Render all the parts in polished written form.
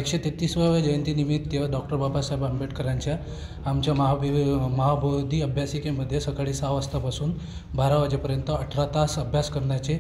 133व्या जयंतीनिमित्त डॉक्टर बाबासाहेब आंबेडकरांच्या आमच्या महाबोधी अभ्यासिकेमध्ये सकाळी 6 वाजतापासून 12 वाजेपर्यंत 18 तास अभ्यास करण्याचे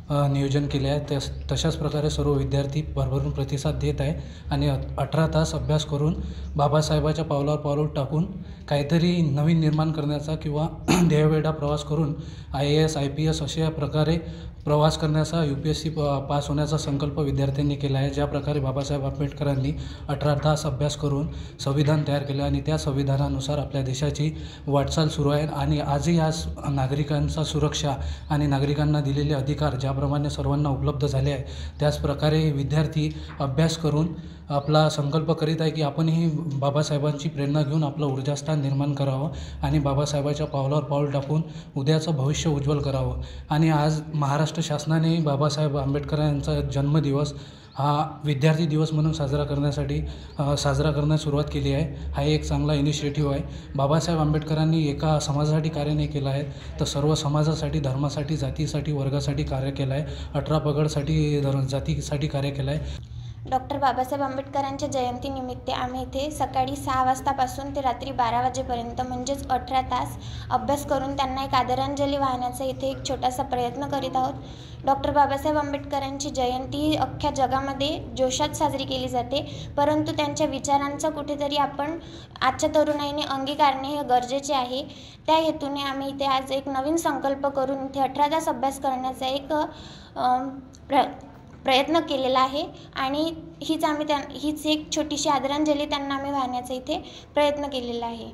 नियोजन केले आहे। तशाच प्रकारे सर्व विद्यार्थी भरभरून प्रतिसाद देत आहे आणि 18 तास अभ्यास करून बाबासाहेबाच्या पावलावर पाऊल टाकून काहीतरी नवीन निर्माण करण्याचा किंवा ध्येयवेढा प्रवास करून IAS IPS अशा प्रकारे प्रवास करण्याचा UPSC पास होण्याचा संकल्प विद्यार्थ्यांनी केला आहे। ज्या प्रकारे बाबासाहेब आंबेडकरांनी 18 तास अभ्यास करून संविधान तयार केले आणि त्या संविधानानुसार आपल्या देशाची वाटचाल सुरू आहे आणि आजही आज नागरिकांचा सुरक्षा आणि नागरिकांना दिलेले अधिकार ज्याप्रमाणे सर्वांना उपलब्ध झाले आहे, त्याच प्रकारे विद्यार्थी अभ्यास करून आपला संकल्प करीत आहे की आपणही बाबासाहेबांची प्रेरणा घेऊन आपलं ऊर्जास्थान निर्माण करावं आणि बाबासाहेबाच्या पावलावर पाऊल टाकून उद्याचं भविष्य उज्ज्वल करावं। आणि आज महाराष्ट्र शासनाने बाबासाहेब आंबेडकरांचा जन्मदिवस हा विद्यार्थी दिवस म्हणून साजरा करण्यास सुरुवात केली आहे। हा एक चांगला इनिशिएटिव्ह आहे। बाबासाहेब आंबेडकरांनी एका समाजासाठी कार्य नाही केलं आहे, तर सर्व समाजासाठी, धर्मासाठी, जातीसाठी, वर्गासाठी कार्य केलं आहे। 18 पगडसाठी जातीसाठी कार्य केलं आहे। डॉक्टर बाबासाहेब आंबेडकरांच्या जयंतीनिमित्त आम्ही इथे सकाळी 6 वाजतापासून ते रात्री 12 वाजेपर्यंत म्हणजेच 18 तास अभ्यास करून त्यांना एक आदरांजली वाहण्याचा इथे एक छोटासा प्रयत्न करीत आहोत। डॉक्टर बाबासाहेब आंबेडकरांची जयंती अख्ख्या जगामध्ये जोशात साजरी केली जाते, परंतु त्यांच्या विचारांचा कुठेतरी आपण आजच्या तरुणाईने अंगीकारणे हे गरजेचे आहे। त्या हेतूने आम्ही इथे आज एक नवीन संकल्प करून इथे 18 तास अभ्यास करण्याचा एक प्रयत्न केलेला आहे आणि हीच एक छोटीशी आदरांजली त्यांना आम्ही वाहण्याचा इथे प्रयत्न केलेला आहे।